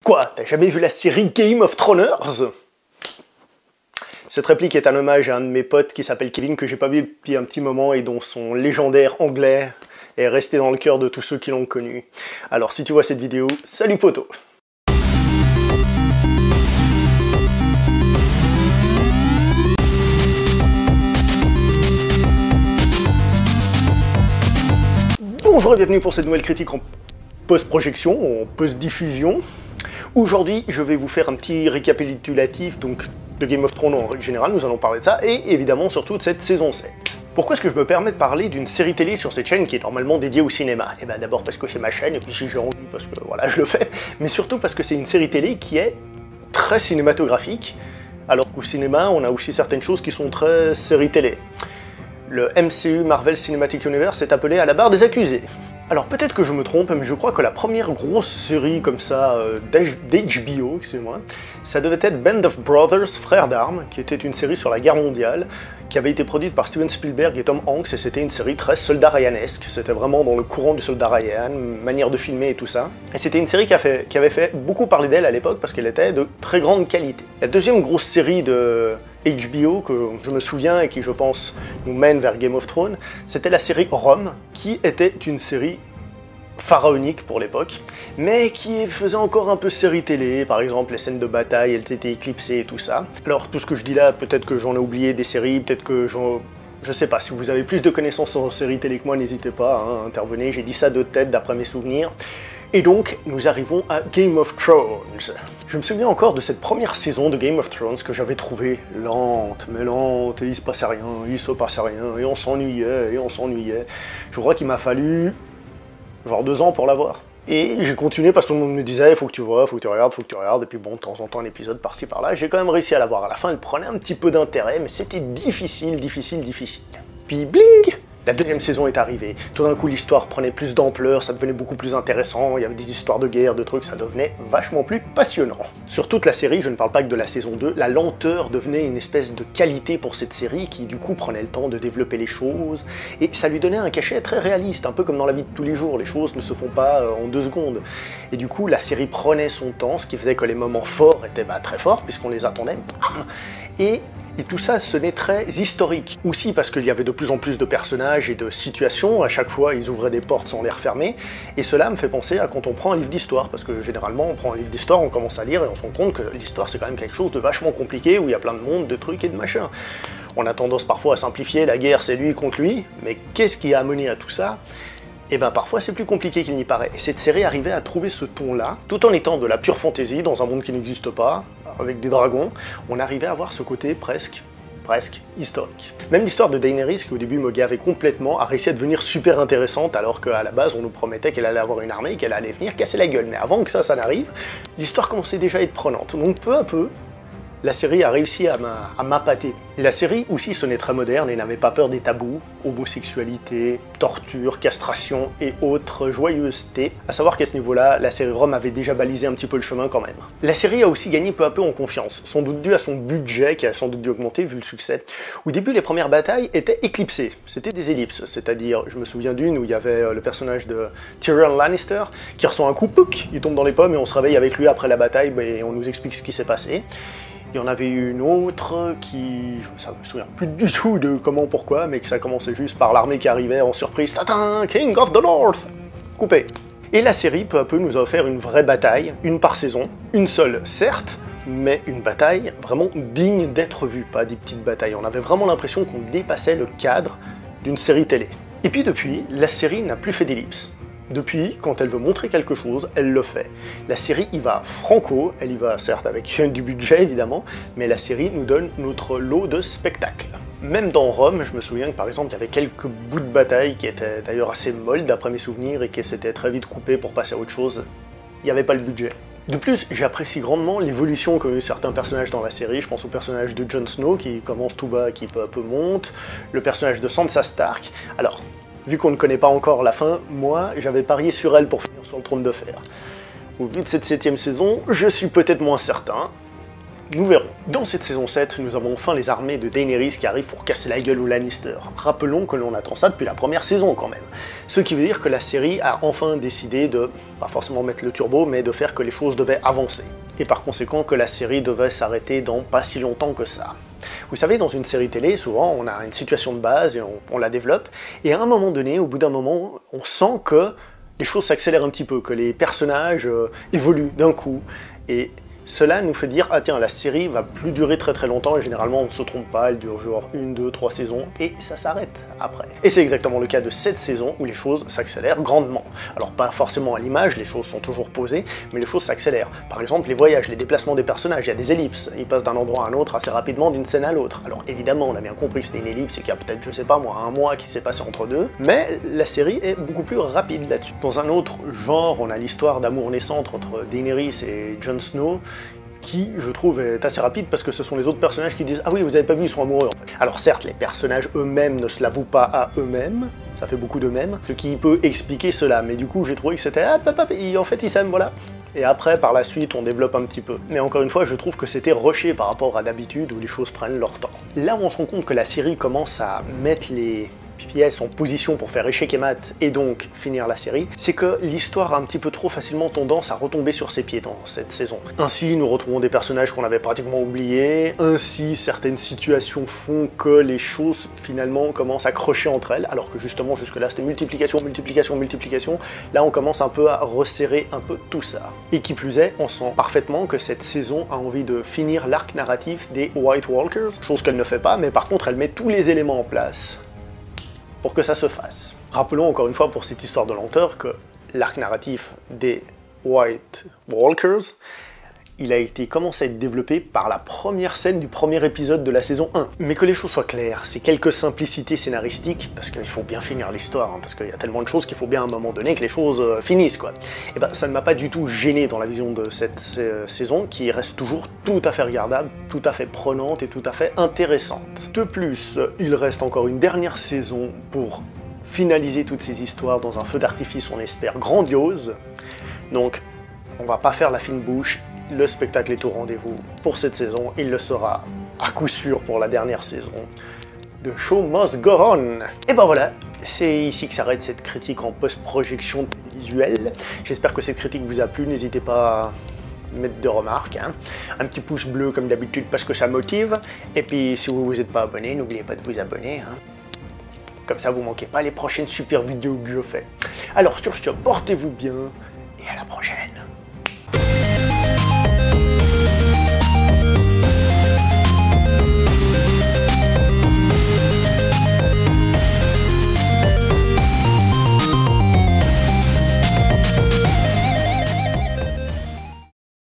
Quoi, t'as jamais vu la série Game of Thrones? Cette réplique est un hommage à un de mes potes qui s'appelle Kevin, que j'ai pas vu depuis un petit moment et dont son légendaire anglais est resté dans le cœur de tous ceux qui l'ont connu. Alors si tu vois cette vidéo, salut poto! Bonjour et bienvenue pour cette nouvelle critique en post-projection, en post-diffusion. Aujourd'hui, je vais vous faire un petit récapitulatif donc, de Game of Thrones en règle générale, nous allons parler de ça, et évidemment surtout de cette saison 7. Pourquoi est-ce que je me permets de parler d'une série télé sur cette chaîne qui est normalement dédiée au cinéma? Eh bien d'abord parce que c'est ma chaîne, et puis si j'ai envie, parce que voilà, je le fais, mais surtout parce que c'est une série télé qui est très cinématographique, alors qu'au cinéma, on a aussi certaines choses qui sont très série télé. Le MCU Marvel Cinematic Universe est appelé à la barre des accusés. Alors peut-être que je me trompe, mais je crois que la première grosse série comme ça d'HBO, excusez-moi, ça devait être Band of Brothers, Frères d'Armes, qui était une série sur la guerre mondiale, qui avait été produite par Steven Spielberg et Tom Hanks, et c'était une série très soldat Ryanesque, c'était vraiment dans le courant du soldat Ryan, manière de filmer et tout ça. Et c'était une série qui avait fait beaucoup parler d'elle à l'époque parce qu'elle était de très grande qualité. La deuxième grosse série de HBO que je me souviens et qui je pense nous mène vers Game of Thrones, c'était la série Rome, qui était une série pharaonique pour l'époque, mais qui faisait encore un peu série télé, par exemple les scènes de bataille, elles étaient éclipsées et tout ça. Alors tout ce que je dis là, peut-être que j'en ai oublié des séries, peut-être que je sais pas, si vous avez plus de connaissances en série télé que moi, n'hésitez pas à intervenir, j'ai dit ça de tête d'après mes souvenirs. Et donc, nous arrivons à Game of Thrones. Je me souviens encore de cette première saison de Game of Thrones que j'avais trouvée lente, mais lente, et il se passait rien, et on s'ennuyait, Je crois qu'il m'a fallu genre 2 ans pour la voir. Et j'ai continué parce que tout le monde me disait, faut que tu vois, faut que tu regardes, et puis bon, de temps en temps, un épisode par-ci par-là. J'ai quand même réussi à la voir. À la fin, elle prenait un petit peu d'intérêt, mais c'était difficile. Puis bling! La deuxième saison est arrivée, tout d'un coup l'histoire prenait plus d'ampleur, ça devenait beaucoup plus intéressant, il y avait des histoires de guerre, de trucs, ça devenait vachement plus passionnant. Sur toute la série, je ne parle pas que de la saison 2, la lenteur devenait une espèce de qualité pour cette série qui du coup prenait le temps de développer les choses, et ça lui donnait un cachet très réaliste, un peu comme dans la vie de tous les jours, les choses ne se font pas en 2 secondes. Et du coup la série prenait son temps, ce qui faisait que les moments forts étaient très forts, puisqu'on les attendait, et tout ça sonnait très historique. Aussi parce qu'il y avait de plus en plus de personnages et de situations, à chaque fois ils ouvraient des portes sans les refermer, et cela me fait penser à quand on prend un livre d'histoire, parce que généralement on prend un livre d'histoire, on commence à lire et on se rend compte que l'histoire c'est quand même quelque chose de vachement compliqué, où il y a plein de monde, de trucs et de machins. On a tendance parfois à simplifier, la guerre c'est lui contre lui, mais qu'est-ce qui a amené à tout ça? Et bien parfois c'est plus compliqué qu'il n'y paraît. Et cette série arrivait à trouver ce ton-là, tout en étant de la pure fantaisie, dans un monde qui n'existe pas, avec des dragons, on arrivait à avoir ce côté presque historique. Même l'histoire de Daenerys, qui au début me gavait complètement, a réussi à devenir super intéressante, alors qu'à la base on nous promettait qu'elle allait avoir une armée, qu'elle allait venir casser la gueule. Mais avant que ça n'arrive, l'histoire commençait déjà à être prenante. Donc peu à peu, la série a réussi à m'appâter. La série aussi sonnait très moderne et n'avait pas peur des tabous, homosexualité, torture, castration et autres joyeusetés. À savoir qu'à ce niveau-là, la série Rome avait déjà balisé un petit peu le chemin quand même. La série a aussi gagné peu à peu en confiance, sans doute dû à son budget qui a sans doute dû augmenter vu le succès. Au début, les premières batailles étaient éclipsées, c'était des ellipses, c'est-à-dire, je me souviens d'une où il y avait le personnage de Tyrion Lannister qui reçoit un coup, pouc, il tombe dans les pommes et on se réveille avec lui après la bataille et on nous explique ce qui s'est passé. Il y en avait une autre qui, je ne me souviens plus du tout de comment, pourquoi, mais que ça commençait juste par l'armée qui arrivait en surprise, Tatin, King of the North, coupé. Et la série, peu à peu, nous a offert une vraie bataille, une par saison, une seule, certes, mais une bataille vraiment digne d'être vue, pas des petites batailles. On avait vraiment l'impression qu'on dépassait le cadre d'une série télé. Et puis depuis, la série n'a plus fait d'ellipse. Depuis, quand elle veut montrer quelque chose, elle le fait. La série y va franco, elle y va certes avec du budget évidemment, mais la série nous donne notre lot de spectacles. Même dans Rome, je me souviens que par exemple il y avait quelques bouts de bataille qui étaient d'ailleurs assez molles d'après mes souvenirs et qui s'étaient très vite coupés pour passer à autre chose. Il n'y avait pas le budget. De plus, j'apprécie grandement l'évolution qu'ont eu certains personnages dans la série. Je pense au personnage de Jon Snow qui commence tout bas, qui peu à peu monte, le personnage de Sansa Stark. Alors, vu qu'on ne connaît pas encore la fin, moi, j'avais parié sur elle pour finir sur le trône de fer. Au vu de cette 7e saison, je suis peut-être moins certain, Nous verrons. Dans cette saison 7, nous avons enfin les armées de Daenerys qui arrivent pour casser la gueule aux Lannister. Rappelons que l'on attend ça depuis la première saison quand même. Ce qui veut dire que la série a enfin décidé de, pas forcément mettre le turbo, mais de faire que les choses devaient avancer. Et par conséquent que la série devait s'arrêter dans pas si longtemps que ça. Vous savez, dans une série télé, souvent on a une situation de base et on la développe, et à un moment donné, au bout d'un moment, on sent que les choses s'accélèrent un petit peu, que les personnages évoluent d'un coup, et cela nous fait dire, ah tiens, la série va plus durer très très longtemps, et généralement on ne se trompe pas, elle dure genre 1, 2, 3 saisons, et ça s'arrête après. Et c'est exactement le cas de cette saison où les choses s'accélèrent grandement. Alors pas forcément à l'image, les choses sont toujours posées, mais les choses s'accélèrent. Par exemple, les voyages, les déplacements des personnages, il y a des ellipses, ils passent d'un endroit à un autre assez rapidement, d'une scène à l'autre. Alors évidemment, on a bien compris que c'était une ellipse et qu'il y a peut-être, je sais pas moi, un mois qui s'est passé entre deux, mais la série est beaucoup plus rapide là-dessus. Dans un autre genre, on a l'histoire d'amour naissante entre Daenerys et Jon Snow, qui, je trouve, est assez rapide parce que ce sont les autres personnages qui disent « Ah oui, vous avez pas vu, ils sont amoureux en fait ». Alors certes, les personnages eux-mêmes ne se l'avouent pas à eux-mêmes, ça fait beaucoup d'eux-mêmes, ce qui peut expliquer cela, mais du coup j'ai trouvé que c'était « Ah, papa, en fait ils s'aiment, voilà ». Et après, par la suite, on développe un petit peu. Mais encore une fois, je trouve que c'était rushé par rapport à d'habitude où les choses prennent leur temps. Là où on se rend compte que la série commence à mettre les pièces en position pour faire échec et mat et donc finir la série, c'est que l'histoire a un petit peu trop facilement tendance à retomber sur ses pieds dans cette saison. Ainsi, nous retrouvons des personnages qu'on avait pratiquement oubliés, ainsi certaines situations font que les choses finalement commencent à crocher entre elles, alors que justement jusque-là c'était multiplication, multiplication, multiplication, là on commence un peu à resserrer un peu tout ça. Et qui plus est, on sent parfaitement que cette saison a envie de finir l'arc narratif des White Walkers, chose qu'elle ne fait pas, mais par contre elle met tous les éléments en place pour que ça se fasse. Rappelons encore une fois pour cette histoire de lenteur que l'arc narratif des White Walkers, il a été commencé à être développé par la première scène du premier épisode de la saison 1. Mais que les choses soient claires, c'est quelques simplicités scénaristiques, parce qu'il faut bien finir l'histoire, hein, parce qu'il y a tellement de choses qu'il faut bien à un moment donné que les choses finissent, quoi. Et ben ça ne m'a pas du tout gêné dans la vision de cette saison, qui reste toujours tout à fait regardable, tout à fait prenante et tout à fait intéressante. De plus, il reste encore une dernière saison pour finaliser toutes ces histoires dans un feu d'artifice, on espère, grandiose. Donc, on va pas faire la fine bouche. Le spectacle est au rendez-vous pour cette saison, il le sera à coup sûr pour la dernière saison de Show Must Go On. Et ben voilà, c'est ici que s'arrête cette critique en post-projection visuelle. J'espère que cette critique vous a plu, n'hésitez pas à mettre des remarques, hein. Un petit pouce bleu comme d'habitude parce que ça motive, et puis si vous vous êtes pas abonné, n'oubliez pas de vous abonner, hein. Comme ça vous manquez pas les prochaines super vidéos que je fais. Alors sur ce, portez-vous bien, et à la prochaine.